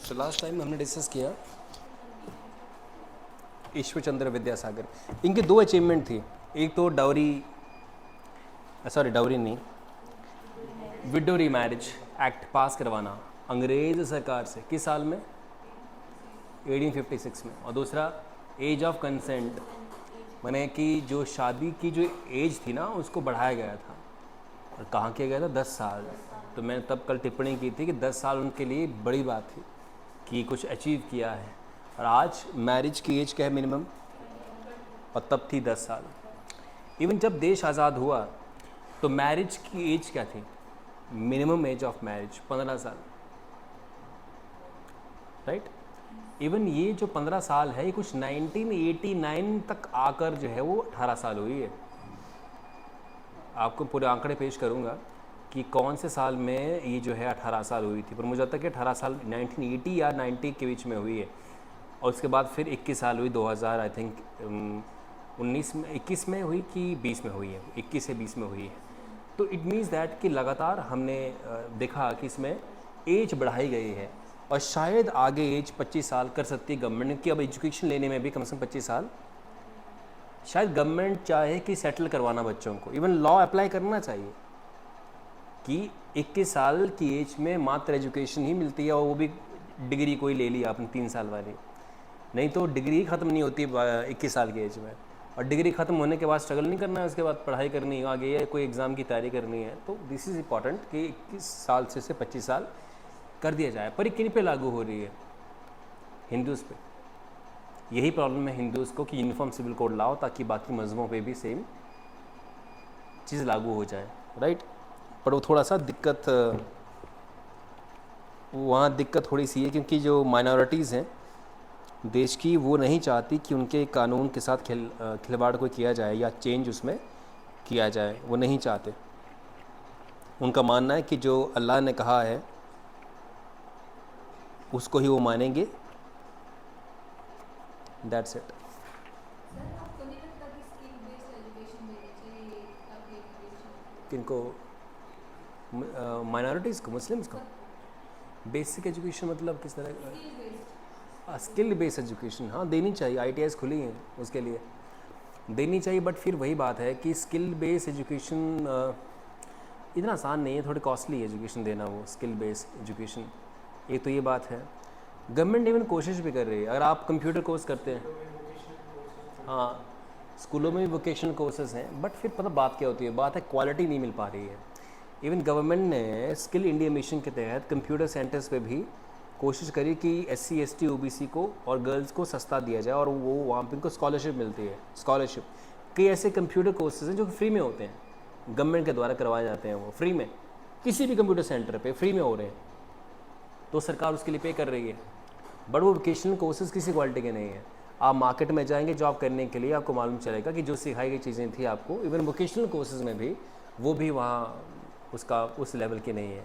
तो last time हमने discuss किया ईश्वर चंद्र विद्यासागर, इनके दो अचीवमेंट थी। एक तो डाउरी नहीं, विडो रीमैरिज एक्ट पास करवाना अंग्रेज सरकार से किस साल में, 1856 में। और दूसरा एज ऑफ कंसेंट, माने कि जो शादी की जो एज थी ना उसको बढ़ाया गया था। और कहाँ किया गया था, 10 साल। तो मैंने तब कल टिप्पणी की थी कि 10 साल उनके लिए बड़ी बात थी कि कुछ अचीव किया है। और आज मैरिज की एज क्या है, मिनिमम, और तब थी 10 साल। इवन जब देश आज़ाद हुआ तो मैरिज की एज क्या थी, मिनिमम एज ऑफ मैरिज 15 साल, राइट। इवन ये जो 15 साल है ये कुछ 1989 तक आकर जो है वो 18 साल हुई है। आपको पूरे आंकड़े पेश करूंगा कि कौन से साल में ये जो है 18 साल हुई थी, पर मुझे लगता है कि 18 साल 1980 या 90 के बीच में हुई है। और उसके बाद फिर 21 साल हुई 2000 आई थिंक 19 में, 21 में हुई कि 20 में हुई है, 21 से 20 में हुई है। तो इट मीन्स दैट कि लगातार हमने देखा कि इसमें एज बढ़ाई गई है। और शायद आगे एज 25 साल कर सकती है गवर्नमेंट की, अब एजुकेशन लेने में भी कम से कम 25 साल शायद गवर्नमेंट चाहे कि सेटल करवाना बच्चों को। इवन लॉ अप्लाई करना चाहिए कि 21 साल की एज में मात्र एजुकेशन ही मिलती है, और वो भी डिग्री कोई ले लिया आपने 3 साल वाली, नहीं तो डिग्री ख़त्म नहीं होती 21 साल की एज में। और डिग्री ख़त्म होने के बाद स्ट्रगल नहीं करना है, उसके बाद पढ़ाई करनी है आगे, या कोई एग्ज़ाम की तैयारी करनी है। तो दिस इज़ इम्पॉर्टेंट कि 21 साल से 25 साल कर दिया जाए। पर ये किन पे लागू हो रही है, हिंदूज़ पे। यही प्रॉब्लम है हिंदूज़ को कि यूनिफॉर्म सिविल कोड लाओ ताकि बाकी मज़हबों पे भी सेम चीज़ लागू हो जाए, राइट। पर वो थोड़ा सा वहाँ दिक्कत थोड़ी सी है, क्योंकि जो माइनॉरिटीज़ हैं देश की वो नहीं चाहती कि उनके कानून के साथ खिलवाड़ कोई किया जाए या चेंज उसमें किया जाए, वो नहीं चाहते। उनका मानना है कि जो अल्लाह ने कहा है उसको ही वो मानेंगे, दैट्स इट। किनको, माइनॉरिटीज़ को, मुस्लिम्स को बेसिक एजुकेशन मतलब किस तरह का, स्किल बेस्ड एजुकेशन हाँ देनी चाहिए। ITIs खुली हैं उसके लिए, देनी चाहिए। बट फिर वही बात है कि स्किल बेस्ड एजुकेशन इतना आसान नहीं है, थोड़ी कॉस्टली एजुकेशन देना वो स्किल बेस्ड एजुकेशन। एक तो ये बात है। गवर्नमेंट इवन कोशिश भी कर रही है, अगर आप कंप्यूटर कोर्स करते हैं, हाँ स्कूलों में भी वोकेशनल कोर्सेज हैं, बट फिर पता बात क्या होती है, बात है क्वालिटी नहीं मिल पा रही है। इवन गवर्नमेंट ने स्किल इंडिया मिशन के तहत कंप्यूटर सेंटर्स पे भी कोशिश करी कि SC ST OBC को और गर्ल्स को सस्ता दिया जाए, और वो वहाँ पे उनको स्कॉलरशिप मिलती है। स्कॉलरशिप कई ऐसे कंप्यूटर कोर्सेज हैं जो फ्री में होते हैं, गवर्नमेंट के द्वारा करवाए जाते हैं, वो फ्री में किसी भी कंप्यूटर सेंटर पे फ्री में हो रहे हैं, तो सरकार उसके लिए पे कर रही है। बट वो वोकेशनल कोर्सेज किसी क्वालिटी के नहीं है। आप मार्केट में जाएंगे जॉब करने के लिए, आपको मालूम चलेगा कि जो सिखाई गई चीज़ें थी आपको इवन वोकेशनल कोर्सेज में भी, वो भी वहाँ उसका उस लेवल की नहीं है।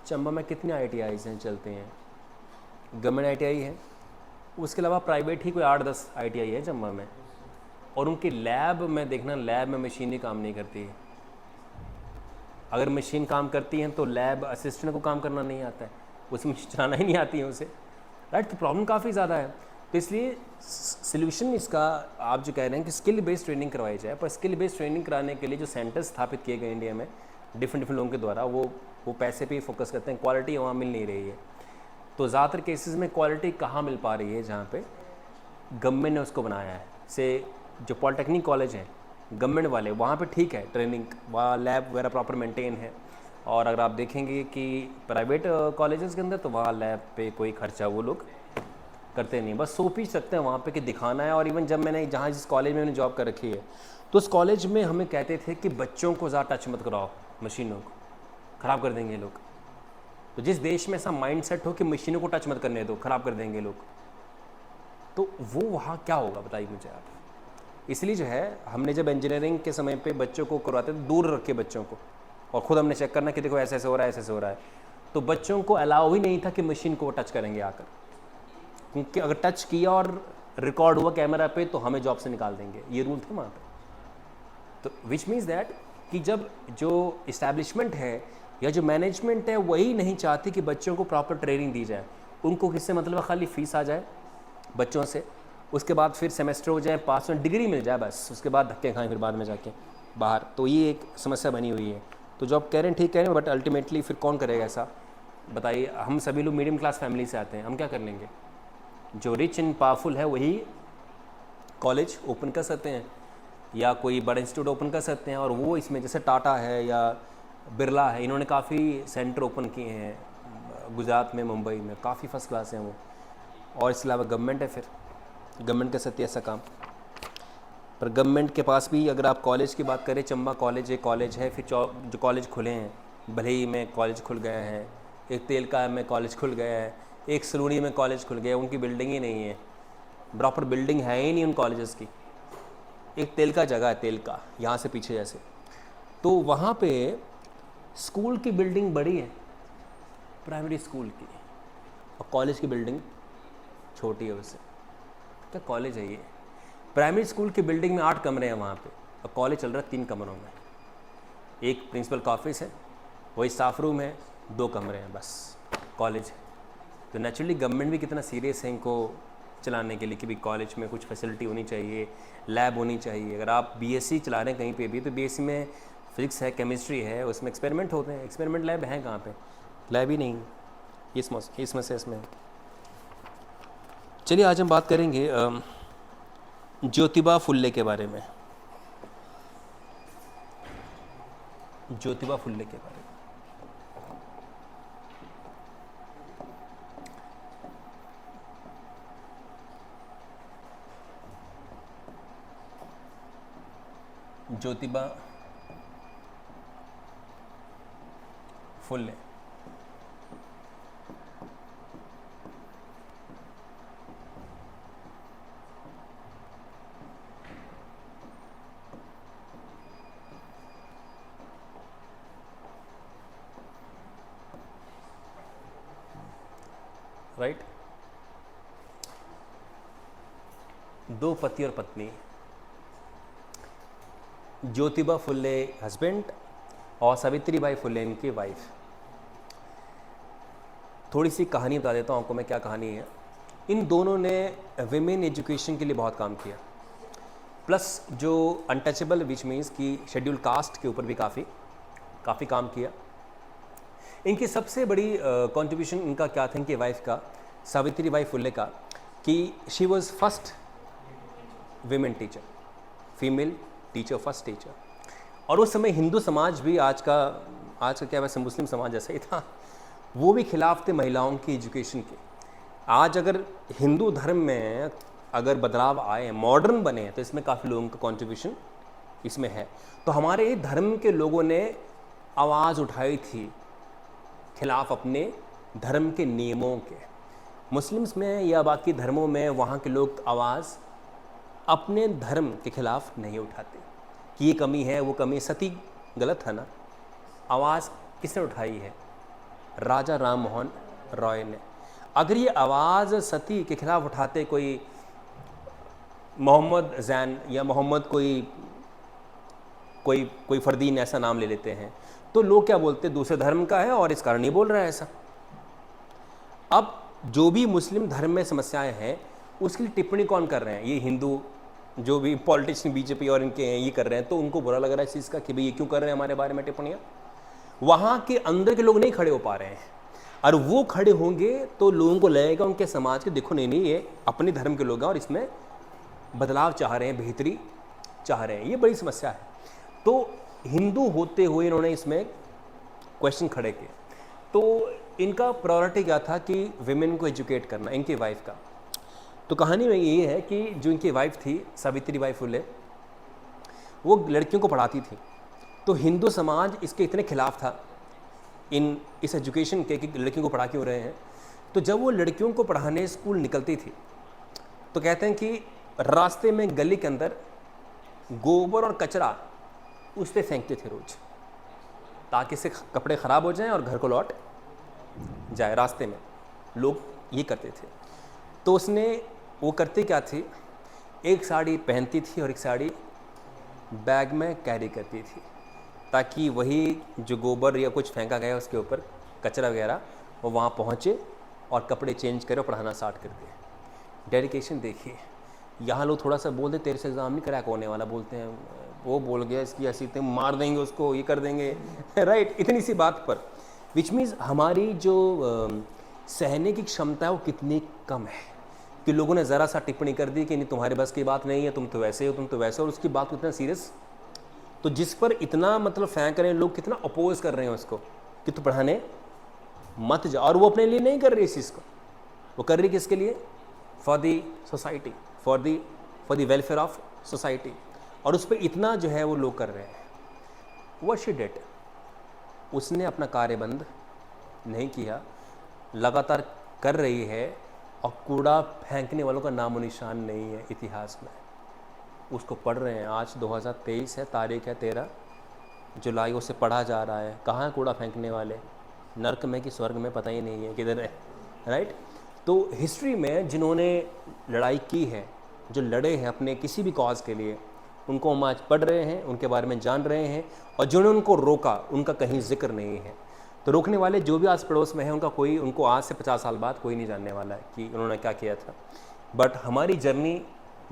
चंबा में कितने ITIs हैं चलते हैं, गवर्नमेंट ITI है, उसके अलावा प्राइवेट ही कोई 8-10 ITI है चंबा में। और उनके लैब में देखना, लैब में मशीन ही काम नहीं करती है। अगर मशीन काम करती हैं तो लैब असिस्टेंट को काम करना नहीं आता है, उसमें चलाना ही नहीं आती है उसे, राइट। तो प्रॉब्लम काफ़ी ज़्यादा है। तो इसलिए सल्यूशन इसका आप जो कह रहे हैं कि स्किल बेस्ड ट्रेनिंग करवाई जाए, पर स्किल बेस्ड ट्रेनिंग कराने के लिए जो सेंटर्स स्थापित किए गए इंडिया में डिफरेंट लोगों के द्वारा, वो पैसे पे ही फोकस करते हैं, क्वालिटी वहाँ मिल नहीं रही है। तो ज़्यादातर केसेस में क्वालिटी कहाँ मिल पा रही है, जहाँ पे गवर्नमेंट ने उसको बनाया है। से जो पॉलिटेक्निक कॉलेज हैं गवर्नमेंट वाले, वहाँ पे ठीक है ट्रेनिंग, वहाँ लैब वगैरह प्रॉपर मेंटेन है। और अगर आप देखेंगे कि प्राइवेट कॉलेजेस के अंदर, तो वहाँ लैब पे कोई खर्चा वो लोग करते नहीं, बस सो पीस सकते हैं वहाँ पे कि दिखाना है। और इवन जब मैंने जहाँ जिस कॉलेज में मैंने जॉब कर रखी है, तो उस कॉलेज में हमें कहते थे कि बच्चों को ज़्यादा टच मत कराओ, मशीनों को ख़राब कर देंगे लोग। तो जिस देश में ऐसा माइंडसेट हो कि मशीनों को टच मत करने दो, ख़राब कर देंगे लोग, तो वो वहाँ क्या होगा बताइए मुझे आप। इसलिए जो है, हमने जब इंजीनियरिंग के समय पे बच्चों को करवाते थे दूर रख के बच्चों को, और ख़ुद हमने चेक करना कि देखो ऐसे ऐसे हो रहा है, ऐसे ऐसे हो रहा है, तो बच्चों को अलाउ ही नहीं था कि मशीन को वो टच करेंगे आकर, क्योंकि अगर टच किया और रिकॉर्ड हुआ कैमरा पे तो हमें जॉब से निकाल देंगे, ये रूल थे वहाँ पे। तो विच मीन्स दैट कि जब जो इस्टेब्लिशमेंट है या जो मैनेजमेंट है वही नहीं चाहती कि बच्चों को प्रॉपर ट्रेनिंग दी जाए, उनको किससे मतलब है, खाली फीस आ जाए बच्चों से, उसके बाद फिर सेमेस्टर हो जाए, पास में डिग्री मिल जाए, बस उसके बाद धक्के खाएं फिर बाद में जाके बाहर। तो ये एक समस्या बनी हुई है। तो जो आप कह रहे हैं ठीक कह रहे हैं, बट अल्टीमेटली फिर कौन करेगा ऐसा बताइए। हम सभी लोग मिडिल क्लास फैमिली से आते हैं, हम क्या कर लेंगे? जो रिच एंड पावरफुल है वही कॉलेज ओपन कर सकते हैं या कोई बड़ा इंस्टीट्यूट ओपन कर सकते हैं, और वो इसमें जैसे टाटा है या बिरला है, इन्होंने काफ़ी सेंटर ओपन किए हैं गुजरात में, मुंबई में, काफ़ी फर्स्ट क्लास हैं वो। और इसके अलावा गवर्नमेंट है, फिर गवर्नमेंट कर सकती है ऐसा काम। पर गवर्नमेंट के पास भी अगर आप कॉलेज की बात करें, चंबा कॉलेज एक कॉलेज है, फिर जो कॉलेज खुले हैं, भलई में कॉलेज खुल गए हैं, एक तेलका में कॉलेज खुल गया है, एक सलूनी में कॉलेज खुल गया, उनकी बिल्डिंग ही नहीं है, प्रॉपर बिल्डिंग है ही नहीं उन कॉलेजेस की। एक तेलका जगह है, तेलका, यहाँ से पीछे जैसे, तो वहाँ पे स्कूल की बिल्डिंग बड़ी है, प्राइमरी स्कूल की, और कॉलेज की बिल्डिंग छोटी है उससे। क्या कॉलेज है ये? प्राइमरी स्कूल की बिल्डिंग में 8 कमरे हैं वहाँ पे, और कॉलेज चल रहा है 3 कमरों में। एक प्रिंसिपल का ऑफिस है, वही स्टाफ रूम है, 2 कमरे हैं, बस कॉलेज है। तो नेचुरली गवर्नमेंट भी कितना सीरियस है इनको चलाने के लिए कि भी कॉलेज में कुछ फैसिलिटी होनी चाहिए, लैब होनी चाहिए। अगर आप बीएससी चला रहे हैं कहीं पे भी, तो बीएससी में फिजिक्स है, केमिस्ट्री है, उसमें एक्सपेरिमेंट होते हैं, एक्सपेरिमेंट लैब हैं कहाँ पे? लैब ही नहीं, इसमें से इसमें। चलिए आज हम बात करेंगे ज्योतिबा फुल्ले के बारे में। ज्योतिबा फुल्ले के बारे में। ज्योतिबा फुल्ले राइट। 2 पति और पत्नी, ज्योतिबा फुल्ले हस्बैंड और सावित्रीबाई फुल्ले इनकी वाइफ। थोड़ी सी कहानी बता देता हूँ आपको मैं, क्या कहानी है। इन दोनों ने विमेन एजुकेशन के लिए बहुत काम किया, प्लस जो अनटचेबल विच मीन्स कि शेड्यूल कास्ट के ऊपर भी काफ़ी काम किया। इनकी सबसे बड़ी कंट्रीब्यूशन इनका क्या था, इनकी वाइफ का, सावित्रीबाई फुल्ले का, कि she was first women teacher, female teacher, first teacher. और उस समय हिंदू समाज भी आज का क्या वैसे मुस्लिम समाज जैसा ही था, वो भी खिलाफ थे महिलाओं की एजुकेशन के। आज अगर हिंदू धर्म में अगर बदलाव आए, मॉडर्न बने, तो इसमें काफ़ी लोगों का कंट्रीब्यूशन इसमें है। तो हमारे धर्म के लोगों ने आवाज़ उठाई थी खिलाफ अपने धर्म के नियमों के। मुस्लिम्स में या बाकी धर्मों में वहाँ के लोग आवाज़ अपने धर्म के खिलाफ नहीं उठाते कि ये कमी है, वो कमी, सती गलत है ना। आवाज़ किसने उठाई है? राजा राम मोहन रॉय ने। अगर ये आवाज़ सती के खिलाफ उठाते कोई मोहम्मद जैन या मोहम्मद कोई फरदीन ऐसा नाम ले लेते हैं, तो लोग क्या बोलते, दूसरे धर्म का है और इस कारण नहीं बोल रहा है ऐसा। अब जो भी मुस्लिम धर्म में समस्याएं हैं उसके लिए टिप्पणी कौन कर रहे हैं? ये हिंदू जो भी पॉलिटिशियन बीजेपी और इनके हैं ये कर रहे हैं, तो उनको बुरा लग रहा है इस चीज़ का कि भाई ये क्यों कर रहे हैं हमारे बारे में टिप्पणियाँ। वहाँ के अंदर के लोग नहीं खड़े हो पा रहे हैं, और वो खड़े होंगे तो लोगों को लगेगा उनके समाज के, देखो नहीं ये अपने धर्म के लोग हैं और इसमें बदलाव चाह रहे हैं, बेहतरी चाह रहे हैं। ये बड़ी समस्या है। तो हिंदू होते हुए इन्होंने इसमें क्वेश्चन खड़े किए। तो इनका प्रायोरिटी क्या था कि विमेन को एजुकेट करना, इनकी वाइफ का। तो कहानी में ये है कि जो इनकी वाइफ थी सावित्रीबाई फुले, वो लड़कियों को पढ़ाती थी। तो हिंदू समाज इसके इतने खिलाफ था इस एजुकेशन के कि लड़कियों को पढ़ा क्यों रहे हैं। तो जब वो लड़कियों को पढ़ाने स्कूल निकलती थी तो कहते हैं कि रास्ते में गली के अंदर गोबर और कचरा उस पर फेंकते थे रोज, ताकि इससे कपड़े ख़राब हो जाएं और घर को लौट जाए। रास्ते में लोग ये करते थे। तो उसने वो करती क्या थी, एक साड़ी पहनती थी और एक साड़ी बैग में कैरी करती थी, ताकि वही जो गोबर या कुछ फेंका गया उसके ऊपर कचरा वगैरह वो वहाँ पहुँचे और कपड़े चेंज करे और पढ़ाना स्टार्ट कर दिए। डेडिकेशन देखिए, यहाँ लोग थोड़ा सा बोल दे तेरे से एग्ज़ाम नहीं क्रैक होने वाला, बोलते हैं वो बोल गया इसकी ऐसी थे, मार देंगे उसको, ये कर देंगे राइट, इतनी सी बात पर। विच मीन्स हमारी जो सहने की क्षमता है वो कितनी कम है कि लोगों ने ज़रा सा टिप्पणी कर दी कि नहीं तुम्हारे बस की बात नहीं है, तुम तो वैसे हो, तुम तो वैसे हो, और उसकी बात को इतना सीरियस, तो जिस पर इतना मतलब फेंक रहे हैं लोग, कितना अपोज कर रहे हैं उसको कि तू पढ़ाने मत जा। और वो अपने लिए नहीं कर रही इस चीज़ को, वो कर रही किसके लिए? For the society, for the welfare of society. और उस पर इतना जो है वो लोग कर रहे हैं। व्हाट शी डिड, उसने अपना कार्य बंद नहीं किया, लगातार कर रही है, और कूड़ा फेंकने वालों का नामो निशान नहीं है इतिहास में। उसको पढ़ रहे हैं, आज 2023 है, तारीख है 13 जुलाई, उसे पढ़ा जा रहा है। कहाँ कूड़ा फेंकने वाले? नर्क में कि स्वर्ग में, पता ही नहीं है किधर है, राइट। तो हिस्ट्री में जिन्होंने लड़ाई की है, जो लड़े हैं अपने किसी भी कॉज के लिए, उनको हम आज पढ़ रहे हैं, उनके बारे में जान रहे हैं, और जिन्होंने उनको रोका उनका कहीं जिक्र नहीं है। तो रोकने वाले जो भी आस पड़ोस में है, उनको आज से 50 साल बाद कोई नहीं जानने वाला है कि उन्होंने क्या किया था। बट हमारी जर्नी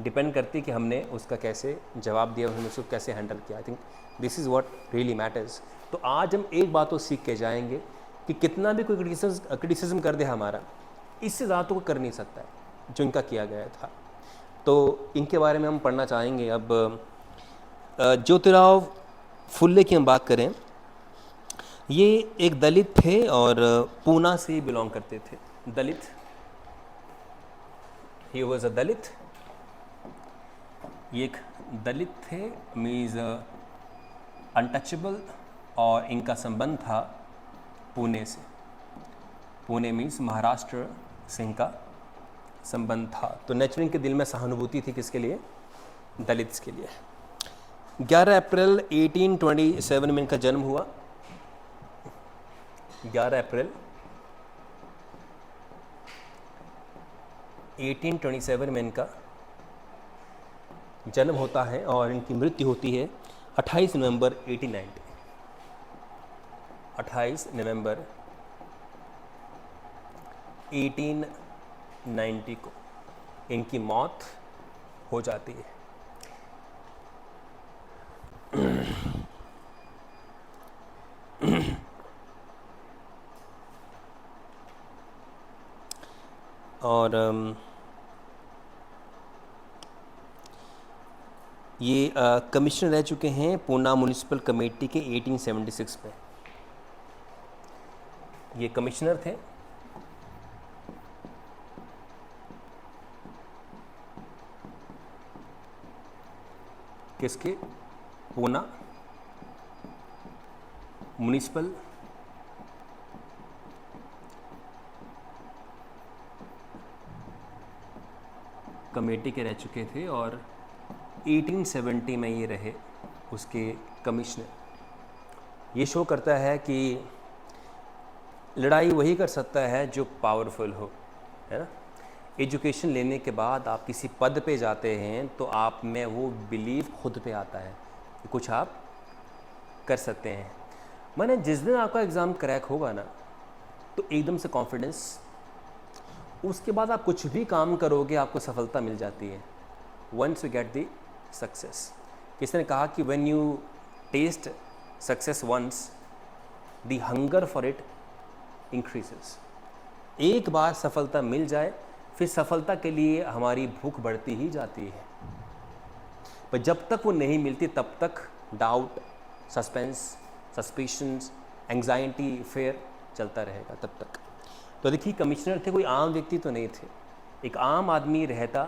डिपेंड करती है कि हमने उसका कैसे जवाब दिया, हमने उसको कैसे हैंडल किया। I think this is what really matters. तो आज हम एक बात तो सीख के जाएंगे कि कितना भी कोई क्रिटिसिज्म कर दे हमारा, इससे ज़्यादा तो कोई कर नहीं सकता है जो इनका किया गया था। तो इनके बारे में हम पढ़ना चाहेंगे। अब ज्योतिराव फुल्ले की हम बात करें, ये एक दलित थे और पूना से बिलोंग करते थे। दलित, ही वॉज अ दलित, ये एक दलित थे, मीन्स अनटचेबल, और इनका संबंध था पुणे से। पुणे मीन्स महाराष्ट्र से इनका संबंध था। तो नेचुरली इनके दिल में सहानुभूति थी किसके लिए? दलित्स के लिए। 11 अप्रैल 1827 में इनका जन्म हुआ। 11 अप्रैल 1827 में इनका जन्म होता है, और इनकी मृत्यु होती है 28 नवंबर 1890। 28 नवंबर 1890 को इनकी मौत हो जाती है। और ये कमिश्नर रह चुके हैं पूना म्युनिसिपल कमेटी के 1876 में। ये कमिश्नर थे। किसके? पूना म्युनिसिपल कमेटी के रह चुके थे, और 1870 में ये रहे उसके कमिश्नर। ये शो करता है कि लड़ाई वही कर सकता है जो पावरफुल हो, है ना। एजुकेशन लेने के बाद आप किसी पद पे जाते हैं तो आप में वो बिलीव खुद पे आता है कि कुछ आप कर सकते हैं। मैंने जिस दिन आपका एग्ज़ाम क्रैक होगा ना, तो एकदम से कॉन्फिडेंस, उसके बाद आप कुछ भी काम करोगे आपको सफलता मिल जाती है। Once you get the success, किसी ने कहा कि when you taste success once, the hunger for it increases. एक बार सफलता मिल जाए फिर सफलता के लिए हमारी भूख बढ़ती ही जाती है, पर जब तक वो नहीं मिलती तब तक doubt, suspense, suspicions, anxiety, fair चलता रहेगा तब तक। तो देखिए, कमिश्नर थे, कोई आम व्यक्ति तो नहीं थे। एक आम आदमी रहता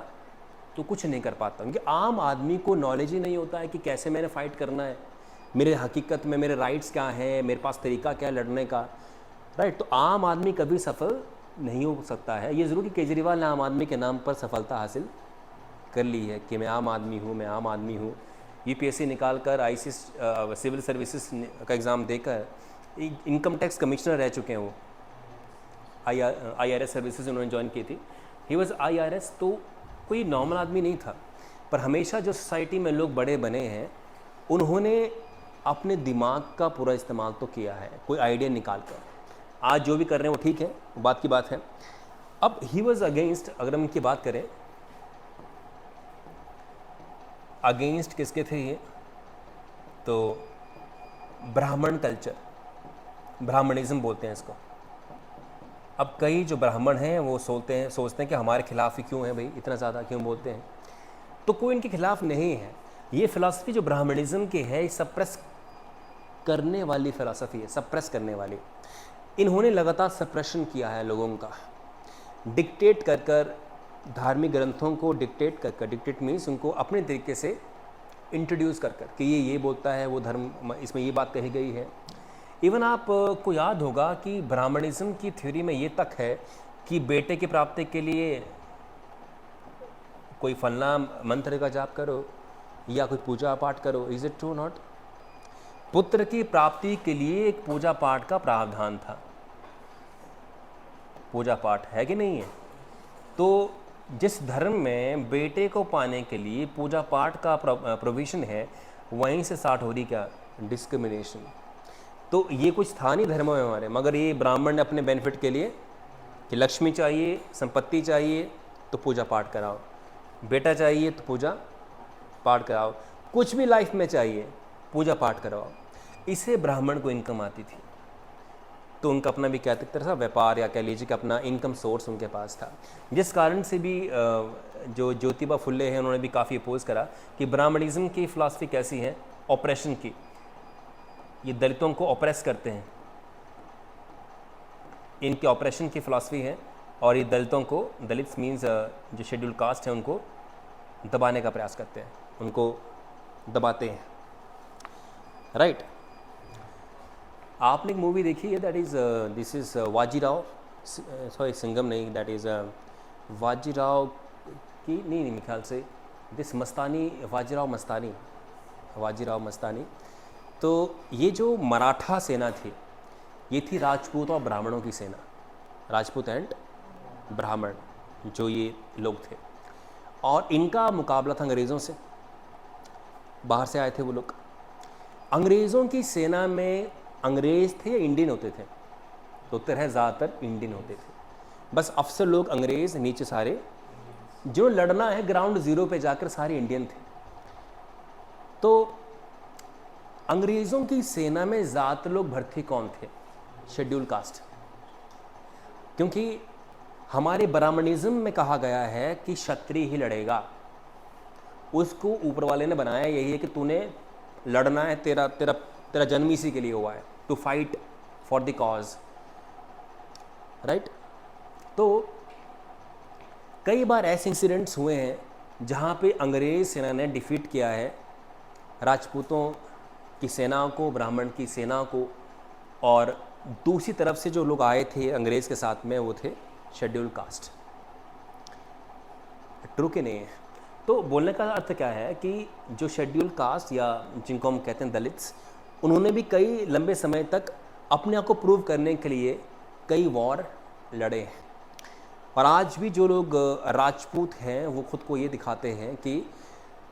तो कुछ नहीं कर पाता, क्योंकि आम आदमी को नॉलेज ही नहीं होता है कि कैसे मैंने फ़ाइट करना है, मेरे हकीकत में मेरे राइट्स क्या हैं, मेरे पास तरीका क्या है लड़ने का, राइट। तो आम आदमी कभी सफल नहीं हो सकता है। ये ज़रूर कि केजरीवाल ने आम आदमी के नाम पर सफलता हासिल कर ली है कि मैं आम आदमी हूँ, मैं आम आदमी हूँ। यूपीएससी निकाल कर आईसीएस सिविल सर्विसेज का एग्ज़ाम देकर इनकम टैक्स कमिश्नर रह चुके हैं। वो IRS सर्विसेज उन्होंने ज्वाइन की थी। ही वॉज IRS, तो कोई नॉर्मल आदमी नहीं था। पर हमेशा जो सोसाइटी में लोग बड़े बने हैं, उन्होंने अपने दिमाग का पूरा इस्तेमाल तो किया है, कोई आइडिया निकाल कर। आज जो भी कर रहे हैं वो ठीक है, वो बात की बात है। अब ही वॉज अगेंस्ट, अगर हम इनकी बात करें, अगेंस्ट किसके थे ये, तो ब्राह्मण कल्चर, ब्राह्मणिज्म बोलते हैं इसको। अब कई जो ब्राह्मण हैं वो सोचते हैं कि हमारे खिलाफ ही क्यों है भाई, इतना ज़्यादा क्यों बोलते हैं, तो कोई इनके खिलाफ नहीं है। ये फ़िलासफ़ी जो ब्राह्मणिज्म की है, सप्रेस करने वाली फ़िलासफ़ी है, सप्रेस करने वाली। इन्होंने लगातार सप्रेशन किया है लोगों का, डिक्टेट कर कर, धार्मिक ग्रंथों को डिक्टेट कर कर, डिक्टेट मीन्स उनको अपने तरीके से इंट्रोड्यूस कर कर कि ये बोलता है, वो धर्म, इसमें ये बात कही गई है। इवन आप को याद होगा कि ब्राह्मणिज्म की थ्योरी में ये तक है कि बेटे की प्राप्ति के लिए कोई फलना मंत्र का जाप करो या कोई पूजा पाठ करो। Is it true not? पुत्र की प्राप्ति के लिए एक पूजा पाठ का प्रावधान था, पूजा पाठ है कि नहीं है? तो जिस धर्म में बेटे को पाने के लिए पूजा पाठ का प्रोविज़न है, वहीं से स्टार्ट हो रही क्या, डिस्क्रिमिनेशन। तो ये कुछ था नहीं धर्मों में हमारे, मगर ये ब्राह्मण ने अपने बेनिफिट के लिए कि लक्ष्मी चाहिए, संपत्ति चाहिए तो पूजा पाठ कराओ, बेटा चाहिए तो पूजा पाठ कराओ, कुछ भी लाइफ में चाहिए पूजा पाठ कराओ। इससे ब्राह्मण को इनकम आती थी, तो उनका अपना भी क्या तरह सा व्यापार या कह लीजिए कि अपना इनकम सोर्स उनके पास था। जिस कारण से भी जो ज्योतिबा फुले हैं उन्होंने भी काफ़ी अपोज करा कि ब्राह्मणिज्म की फ़िलासफ़ी कैसी है, ऑपरेशन की, ये दलितों को ऑपरेस करते हैं, इनकी ऑपरेशन की फ़िलासफ़ी है, और ये दलितों को, दलित मीन्स जो शेड्यूल कास्ट है, उनको दबाने का प्रयास करते हैं, उनको दबाते हैं, राइट। आपने एक मूवी देखी है, that is this is Bajirao, sorry Singham नहीं, दैट इज़ वाजीराव की, नहीं मेरे ख्याल से दिस मस्तानी, वाजीराव मस्तानी। तो ये जो मराठा सेना थी, ये थी राजपूत और ब्राह्मणों की सेना, राजपूत एंड ब्राह्मण जो ये लोग थे, और इनका मुकाबला था अंग्रेज़ों से। बाहर से आए थे वो लोग। अंग्रेज़ों की सेना में अंग्रेज़ थे या इंडियन होते थे? तो उत्तर है ज़्यादातर इंडियन होते थे। बस अफसर लोग अंग्रेज़, नीचे सारे जो लड़ना है ग्राउंड ज़ीरो पे जाकर सारे इंडियन थे। तो अंग्रेज़ों की सेना में ज़्यादातर लोग भर्ती कौन थे? Schedule caste. क्योंकि हमारे ब्राह्मणिज्म में कहा गया है कि क्षत्रिय ही लड़ेगा, उसको ऊपर वाले ने बनाया यही है कि तूने लड़ना है, तेरा जन्म इसी के लिए हुआ है, to fight for the cause, right. तो कई बार ऐसे इंसिडेंट्स हुए हैं जहाँ पे अंग्रेज़ सेना ने डिफीट किया है राजपूतों की सेना को, ब्राह्मण की सेना को, और दूसरी तरफ से जो लोग आए थे अंग्रेज़ के साथ में, वो थे शेड्यूल कास्ट। ट्रू कि नहीं है? तो बोलने का अर्थ क्या है कि जो शेड्यूल कास्ट या जिनको हम कहते हैं दलित्स, उन्होंने भी कई लंबे समय तक अपने आप को प्रूव करने के लिए कई वॉर लड़े हैं। और आज भी जो लोग राजपूत हैं वो खुद को ये दिखाते हैं कि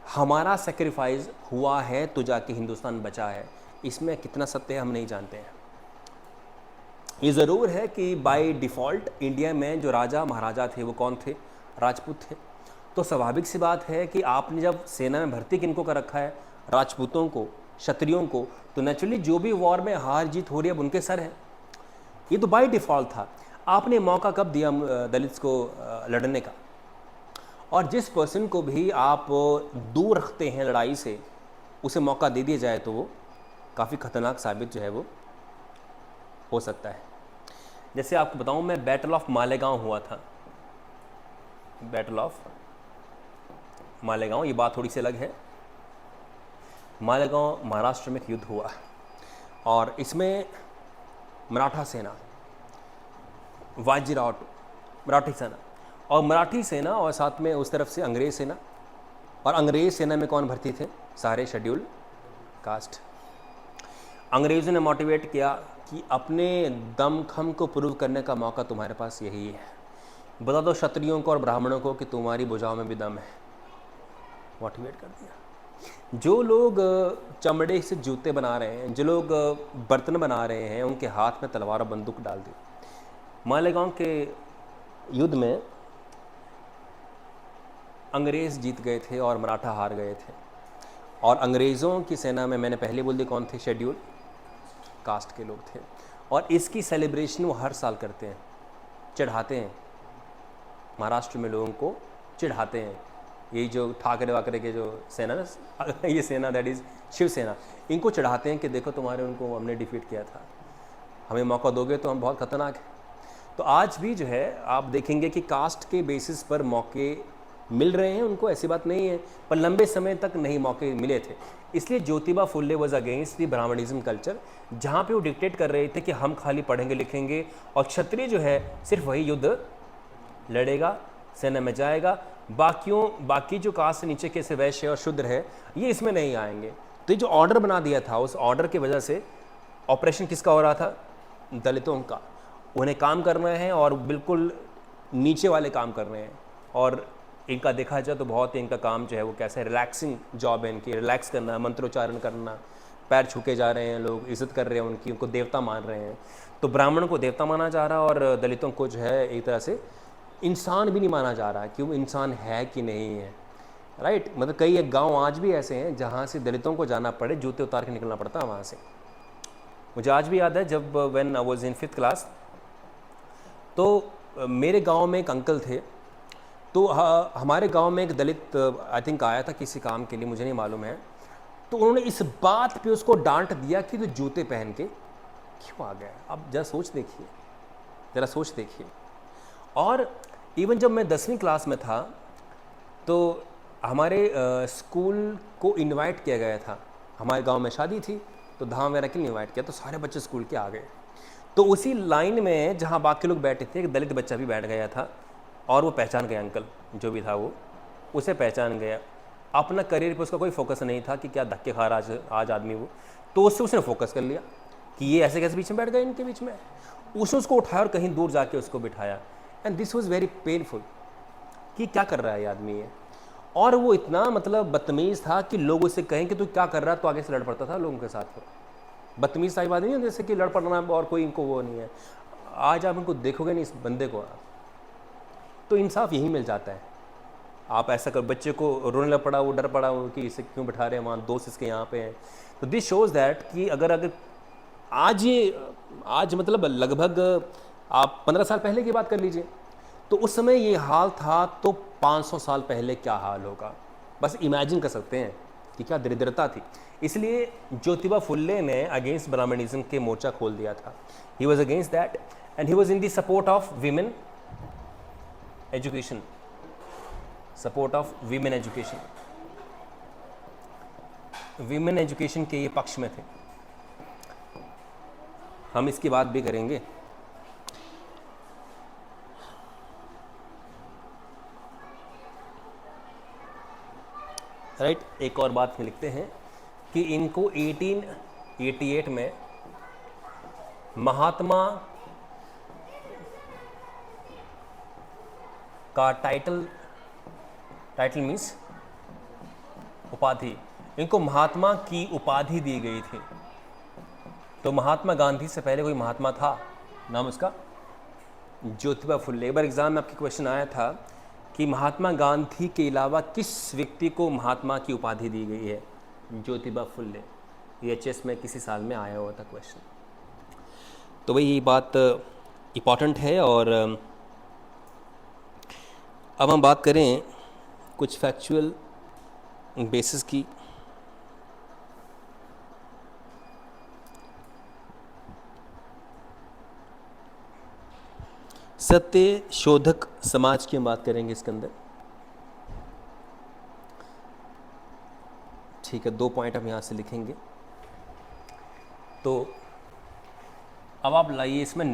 हमारा सेक्रीफाइस हुआ है तो जाके हिंदुस्तान बचा है। इसमें कितना सत्य है हम नहीं जानते हैं। ये ज़रूर है कि बाय डिफ़ॉल्ट इंडिया में जो राजा महाराजा थे वो कौन थे? राजपूत थे। तो स्वाभाविक सी बात है कि आपने जब सेना में भर्ती किनको कर रखा है? राजपूतों को, क्षत्रियों को, तो नेचुरली जो भी वॉर में हार जीत हो रही है अब उनके सर है। ये तो बाय डिफ़ॉल्ट था। आपने मौका कब दिया दलित्स को लड़ने का? और जिस पर्सन को भी आप दूर रखते हैं लड़ाई से, उसे मौका दे दिया जाए तो वो काफ़ी ख़तरनाक साबित जो है वो हो सकता है। जैसे आपको बताऊं, मैं बैटल ऑफ मालेगांव हुआ था, बैटल ऑफ मालेगांव, ये बात थोड़ी सी अलग है। मालेगांव महाराष्ट्र में एक युद्ध हुआ और इसमें मराठा सेना, वाजीराव मराठी सेना, और मराठी सेना और साथ में उस तरफ से अंग्रेज़ सेना। और अंग्रेज़ सेना में कौन भर्ती थे? सारे शेड्यूल कास्ट। अंग्रेज़ों ने मोटिवेट किया कि अपने दमखम को प्रूव करने का मौका तुम्हारे पास यही है, बता दो क्षत्रियों को और ब्राह्मणों को कि तुम्हारी भुजाओं में भी दम है। मोटिवेट कर दिया। जो लोग चमड़े से जूते बना रहे हैं, जो लोग बर्तन बना रहे हैं, उनके हाथ में तलवार और बंदूक डाल दी। मालेगांव के युद्ध में अंग्रेज़ जीत गए थे और मराठा हार गए थे, और अंग्रेज़ों की सेना में मैंने पहले बोल दी कौन थे, शेड्यूल कास्ट के लोग थे। और इसकी सेलिब्रेशन वो हर साल करते हैं, चढ़ाते हैं, महाराष्ट्र में लोगों को चढ़ाते हैं। यही जो ठाकरे वाकरे के जो सेना ना, ये सेना दैट इज़ शिवसेना, इनको चढ़ाते हैं कि देखो तुम्हारे उनको हमने डिफीट किया था, हमें मौका दोगे तो हम बहुत ख़तरनाक हैं। तो आज भी जो है आप देखेंगे कि कास्ट के बेसिस पर मौके मिल रहे हैं उनको, ऐसी बात नहीं है, पर लंबे समय तक नहीं मौके मिले थे। इसलिए Jyotiba Phule was against the brahminism culture, जहाँ पे वो डिक्टेट कर रहे थे कि हम खाली पढ़ेंगे लिखेंगे और क्षत्रिय जो है सिर्फ वही युद्ध लड़ेगा, सेना में जाएगा, बाकी जो कास्ट से नीचे के से वैश्य और शूद्र है ये इसमें नहीं आएंगे। तो ये जो ऑर्डर बना दिया था, उस ऑर्डर की वजह से ऑपरेशन किसका हो रहा था, दलितों का। उन्हें काम करना है और बिल्कुल नीचे वाले काम कर रहे हैं, और इनका देखा जाए तो बहुत ही इनका काम जो है वो कैसे रिलैक्सिंग जॉब है इनकी, रिलैक्स करना, मंत्रोच्चारण करना, पैर छूके जा रहे हैं लोग, इज्जत कर रहे हैं उनकी, उनको देवता मान रहे हैं। तो ब्राह्मण को देवता माना जा रहा है और दलितों को जो है एक तरह से इंसान भी नहीं माना जा रहा है कि वो इंसान है कि नहीं है, राइट। मतलब कई एक गाँव आज भी ऐसे हैं जहाँ से दलितों को जाना पड़े, जूते उतार के निकलना पड़ता है वहाँ से। मुझे आज भी याद है जब when I was in 5th class, तो मेरे गांव में एक अंकल थे, तो हमारे गांव में एक दलित आई थिंक आया था किसी काम के लिए, मुझे नहीं मालूम है। तो उन्होंने इस बात पे उसको डांट दिया कि तो जूते पहन के क्यों आ गया। अब ज़रा सोच देखिए। और इवन जब मैं 10वीं क्लास में था तो हमारे स्कूल को इनवाइट किया गया था, हमारे गांव में शादी थी तो धाम वगैरह के लिए इनवाइट किया, तो सारे बच्चे स्कूल के आ गए। तो उसी लाइन में जहाँ बाकी लोग बैठे थे, एक दलित बच्चा भी बैठ गया था, और वो पहचान गया, अंकल जो भी था वो उसे पहचान गया। अपना करियर पे उसका कोई फोकस नहीं था कि क्या धक्के खा रहा आज आदमी वो, तो उसने फोकस कर लिया कि ये ऐसे कैसे बीच में बैठ गए इनके बीच में। उसने उसको उठाया और कहीं दूर जाके उसको बिठाया, and this was very painful कि क्या कर रहा है ये आदमी ये। और वो इतना मतलब बदतमीज़ था कि लोग उससे कहें कि तू क्या कर रहा है, तो आगे से लड़ पड़ता था लोगों के साथ। बदतमीज़ टाइप आदमी नहीं, जैसे कि लड़ पड़ना और कोई इनको वो नहीं है। आज आप इनको देखोगे नहीं इस बंदे को, तो इंसाफ यही मिल जाता है। आप ऐसा कर, बच्चे को रोने लग पड़ा, वो डर पड़ा वो कि इसे क्यों बिठा रहे हैं, वहाँ दोस्त इसके यहाँ पे हैं। तो दिस शोज़ दैट कि अगर आज मतलब लगभग आप 15 साल पहले की बात कर लीजिए, तो उस समय ये हाल था, तो 500 साल पहले क्या हाल होगा, बस इमेजिन कर सकते हैं कि क्या दरिद्रता थी। इसलिए ज्योतिबा फुले ने अगेंस्ट ब्राह्मणिज्म के मोर्चा खोल दिया था। He was against that and he was in the support of women education, women education के ये पक्ष में थे। हम इसकी बात भी करेंगे। राइट, एक और बात में लिखते हैं कि इनको 1888 में महात्मा का टाइटल मीन्स उपाधि, इनको महात्मा की उपाधि दी गई थी। तो महात्मा गांधी से पहले कोई महात्मा था, नाम उसका ज्योतिबा फुले। एक बार एग्जाम में आपकी क्वेश्चन आया था कि महात्मा गांधी के अलावा किस व्यक्ति को महात्मा की उपाधि दी गई है, ज्योतिबा फुले। EHS में किसी साल में आया हुआ था क्वेश्चन। तो वही बात इम्पॉर्टेंट है। और अब हम बात करें कुछ फैक्चुअल बेसिस की। सत्य शोधक समाज की हम बात करेंगे इसके अंदर। ठीक है, 2 पॉइंट हम यहाँ से लिखेंगे। तो अब आप लाइए इसमें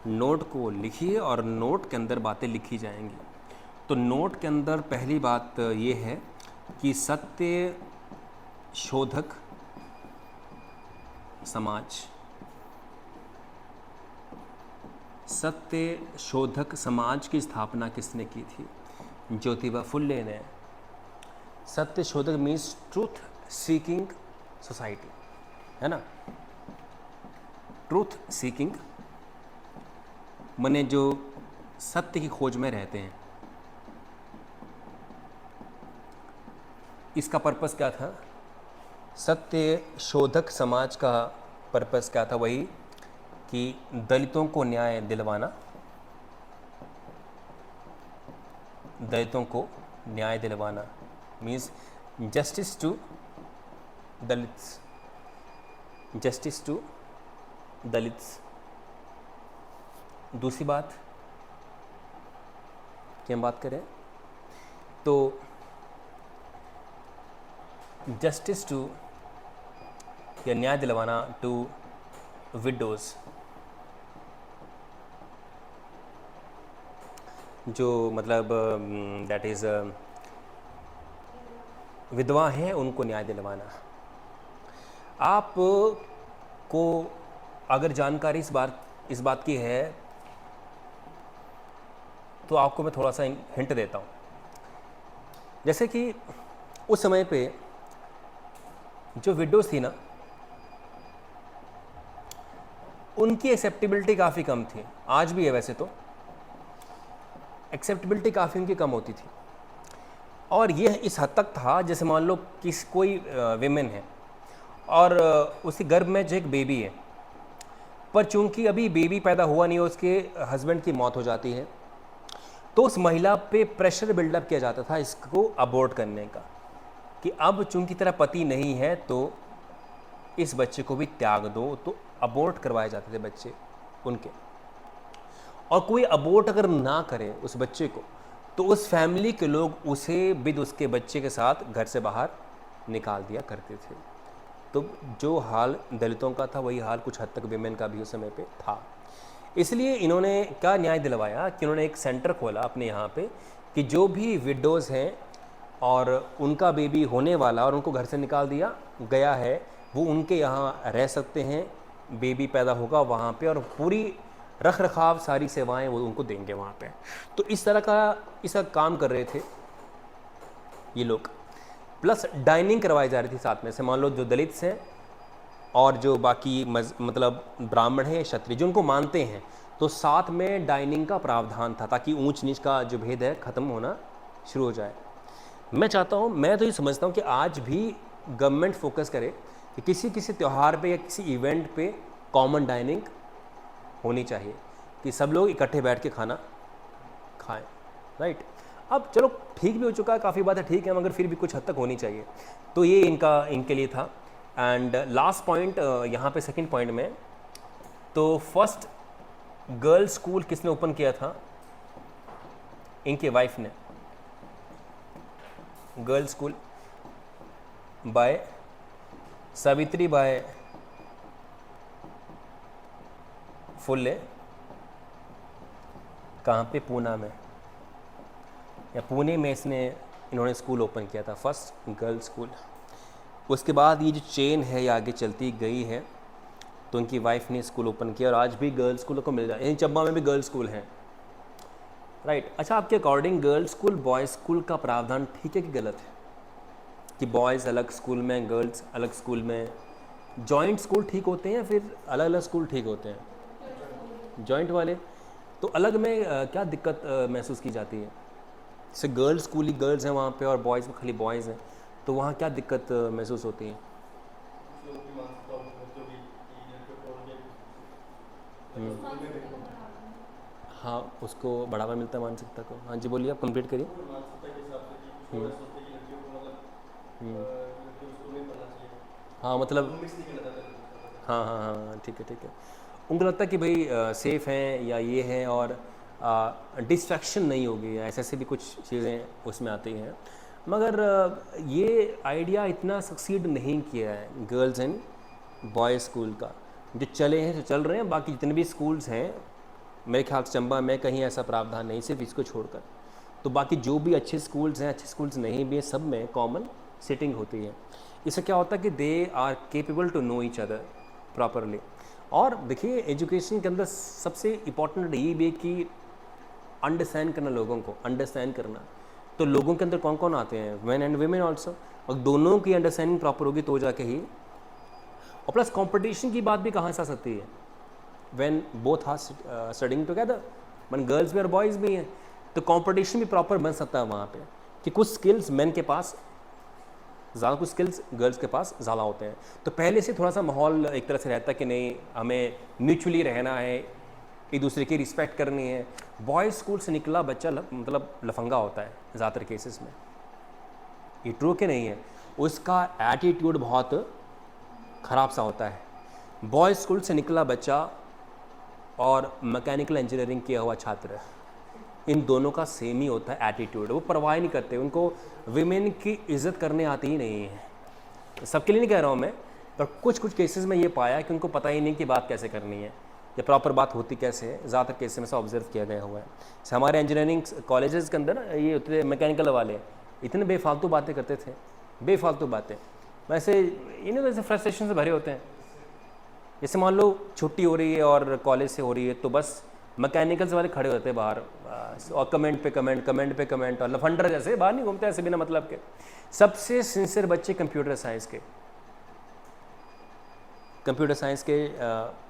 नोट को लिखिए और नोट के अंदर बातें लिखी जाएंगी। तो नोट के अंदर पहली बात ये है कि सत्य शोधक समाज की स्थापना किसने की थी? ज्योतिबा फुले ने। सत्य शोधक मीन्स ट्रूथ सीकिंग सोसाइटी, है ना। ट्रूथ सीकिंग माने जो सत्य की खोज में रहते हैं। इसका पर्पस क्या था? सत्य शोधक समाज का पर्पस क्या था? वही कि दलितों को न्याय दिलवाना, दलितों को न्याय दिलवाना means justice to Dalits, justice to Dalits. दूसरी बात की हम बात करें तो जस्टिस टू या न्याय दिलवाना टू विडोज़, जो मतलब दैट इज़ विधवा हैं, उनको न्याय दिलवाना। आप को अगर जानकारी इस बात की है तो आपको मैं थोड़ा सा हिंट देता हूँ। जैसे कि उस समय पे जो विडोज़ थी ना, उनकी एक्सेप्टेबिलिटी काफ़ी कम थी, आज भी है वैसे तो, एक्सेप्टेबिलिटी काफ़ी उनकी कम होती थी। और यह इस हद तक था जैसे मान लो कोई विमेन है और उसके गर्भ में जो एक बेबी है, पर चूंकि अभी बेबी पैदा हुआ नहीं है, उसके हस्बैंड की मौत हो जाती है, तो उस महिला पे प्रेशर बिल्डअप किया जाता था इसको अबॉर्ट करने का, कि अब चूंकि तेरा पति नहीं है तो इस बच्चे को भी त्याग दो। तो अबॉर्ट करवाए जाते थे बच्चे उनके, और कोई अबॉर्ट अगर ना करे उस बच्चे को तो उस फैमिली के लोग उसे विद उसके बच्चे के साथ घर से बाहर निकाल दिया करते थे। तो जो हाल दलितों का था वही हाल कुछ हद तक विमेन का भी उस समय पे था। इसलिए इन्होंने क्या न्याय दिलवाया कि इन्होंने एक सेंटर खोला अपने यहाँ पे कि जो भी विडोज़ हैं और उनका बेबी होने वाला और उनको घर से निकाल दिया गया है, वो उनके यहाँ रह सकते हैं, बेबी पैदा होगा वहाँ पे और पूरी रख रखाव सारी सेवाएं वो उनको देंगे वहाँ पे। तो इस तरह का इसका काम कर रहे थे ये लोग। प्लस डाइनिंग करवाई जा रही थी साथ में से, मान लो जो दलित हैं और जो बाकी मतलब ब्राह्मण हैं, क्षत्रिय जो उनको मानते हैं, तो साथ में डाइनिंग का प्रावधान था ताकि ऊंच नीच का जो भेद है ख़त्म होना शुरू हो जाए। मैं चाहता हूँ, मैं तो ये समझता हूँ कि आज भी गवर्नमेंट फोकस करे कि किसी किसी त्यौहार पे या किसी इवेंट पे कॉमन डाइनिंग होनी चाहिए, कि सब लोग इकट्ठे बैठ के खाना खाएं, राइट। अब चलो ठीक भी हो चुका है, काफ़ी बात है, ठीक है, मगर फिर भी कुछ हद तक होनी चाहिए। तो ये इनके लिए था। एंड लास्ट पॉइंट यहाँ पे सेकंड पॉइंट में, तो फर्स्ट गर्ल्स स्कूल किसने ओपन किया था? इनके वाइफ ने। Girls school by Savitribai Phule. कहाँ पे? पूना में, या पुणे में इन्होंने स्कूल ओपन किया था, फर्स्ट गर्ल्स स्कूल। उसके बाद ये जो चेन है ये आगे चलती गई है, तो उनकी वाइफ ने स्कूल ओपन किया और आज भी गर्ल्स स्कूलों को मिल जाए। यहीं चंबा में भी गर्ल्स स्कूल हैं, राइट। अच्छा, आपके according girls school boys school का प्रावधान ठीक है कि गलत है? कि बॉयज़ अलग स्कूल में, गर्ल्स अलग स्कूल में, जॉइंट स्कूल ठीक होते हैं या फिर अलग अलग स्कूल ठीक होते हैं? जॉइंट वाले। तो अलग में क्या दिक्कत महसूस की जाती है? जैसे गर्ल्स स्कूल ही गर्ल्स हैं वहाँ पे और बॉयज़ में खाली बॉयज़ हैं, तो वहाँ क्या दिक्कत महसूस होती है? हाँ, उसको बढ़ावा मिलता है मानसिकता को। हाँ जी, बोलिए, आप कंप्लीट करिए। हाँ मतलब, हाँ हाँ हाँ, ठीक है ठीक है। उनको लगता है कि भाई सेफ़ हैं या ये हैं और डिस्ट्रैक्शन नहीं होगी, ऐसे ऐसे भी कुछ चीज़ें उसमें आती हैं। मगर ये आइडिया इतना सक्सीड नहीं किया है गर्ल्स एंड बॉयज़ स्कूल का। जो चले हैं तो चल रहे हैं, बाकी जितने भी स्कूल्स हैं मेरे ख्याल से चंबा में कहीं ऐसा प्रावधान नहीं, सिर्फ इसको छोड़कर। तो बाकी जो भी अच्छे स्कूल्स हैं, अच्छे स्कूल्स नहीं भी हैं, सब में कॉमन सिटिंग होती है। इससे क्या होता है कि they are capable to know each other properly. और देखिए, एजुकेशन के अंदर सबसे इम्पॉर्टेंट ये भी है कि अंडरस्टैंड करना, लोगों को अंडरस्टैंड करना तो लोगों के अंदर कौन कौन आते हैं, मेन एंड वीमेन ऑल्सो, और दोनों की अंडरस्टैंडिंग प्रॉपर होगी तो जाके ही। और प्लस कंपटीशन की बात भी कहाँ से आ सकती है, when both are studying together, मन गर्ल्स भी और बॉयज़ भी हैं, तो कंपटीशन भी प्रॉपर बन सकता है वहाँ पे कि कुछ स्किल्स मेन के पास ज़्यादा, कुछ स्किल्स गर्ल्स के पास ज़्यादा होते हैं। तो पहले से थोड़ा सा माहौल एक तरह से रहता है कि नहीं हमें म्यूचुअली रहना है, एक दूसरे की रिस्पेक्ट करनी है। बॉयज़ स्कूल से निकला बच्चा मतलब लफंगा होता है ज़्यादातर केसेस में, ये ट्रू के नहीं है, उसका एटीट्यूड बहुत ख़राब सा होता है। बॉयज़ स्कूल से निकला बच्चा और मैकेनिकल इंजीनियरिंग किया हुआ छात्र, इन दोनों का सेम ही होता है एटीट्यूड, वो परवाह नहीं करते, उनको विमेन की इज़्ज़त करने आती ही नहीं है। सबके लिए नहीं कह रहा हूँ मैं, पर कुछ कुछ केसेस में ये पाया कि उनको पता ही नहीं कि बात कैसे करनी है या प्रॉपर बात होती कैसे है, ज़्यादातर केसेस में से ऑब्जर्व किया गया हुआ है। हमारे इंजीनियरिंग कॉलेजेस के अंदर ना ये होते थे मैकेनिकल वाले, इतने बेफालतू बातें करते थे, बेफालतू बातें, वैसे इन्हें वैसे फ्रस्ट्रेशन से भरे होते हैं। जैसे मान लो छुट्टी हो रही है और कॉलेज से हो रही है, तो बस मैकेनिकल्स वाले खड़े होते हैं बाहर और कमेंट पे कमेंट और लफंडर जैसे बाहर नहीं घूमते ऐसे बिना मतलब के। सबसे सिंसियर बच्चे कंप्यूटर साइंस के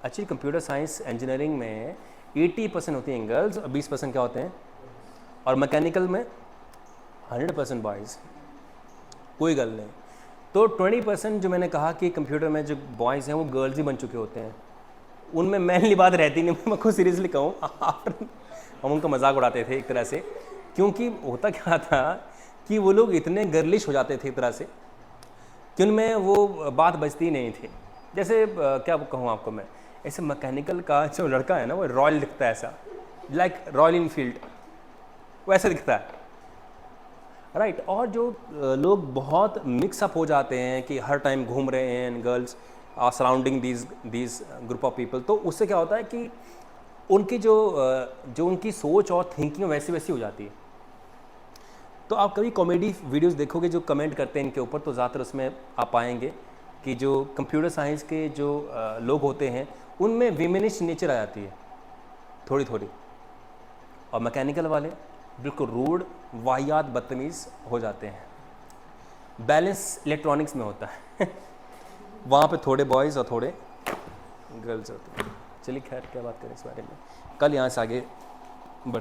अच्छी कंप्यूटर साइंस इंजीनियरिंग में 80% होती हैं गर्ल्स और 20% क्या होते हैं, और मैकेनिकल में 100% बॉयज़, कोई गल नहीं। तो 20% जो मैंने कहा कि कंप्यूटर में जो बॉयज़ हैं वो गर्ल्स ही बन चुके होते हैं, उनमें मेनली बात रहती नहीं, मैं खुद सीरियसली कहूँ हम उनका मजाक उड़ाते थे एक तरह से, क्योंकि होता क्या था कि वो लोग इतने गर्लिश हो जाते थे एक तरह से कि उनमें वो बात बचती नहीं थी। जैसे क्या कहूँ आपको मैं, ऐसे मैकेनिकल का जो लड़का है ना वो रॉयल दिखता है, ऐसा लाइक रॉयल इनफील्ड वैसे दिखता है, राइट। और जो लोग बहुत मिक्सअप हो जाते हैं कि हर टाइम घूम रहे हैं girls are surrounding these group of people, तो उससे क्या होता है कि उनकी जो उनकी सोच और थिंकिंग वैसी वैसी हो जाती है। तो आप कभी कॉमेडी वीडियोस देखोगे जो कमेंट करते हैं इनके ऊपर, तो ज़्यादातर उसमें आप पाएंगे कि जो कंप्यूटर साइंस के जो लोग होते हैं उनमें विमेनिश नेचर आ जाती है थोड़ी थोड़ी, और मैकेनिकल वाले बिल्कुल रूड वाहियात बदतमीज़ हो जाते हैं। बैलेंस इलेक्ट्रॉनिक्स में होता है वहाँ पे थोड़े बॉयज़ और थोड़े गर्ल्स होते हैं। चलिए खैर क्या बात करें इस बारे में, कल यहाँ से आगे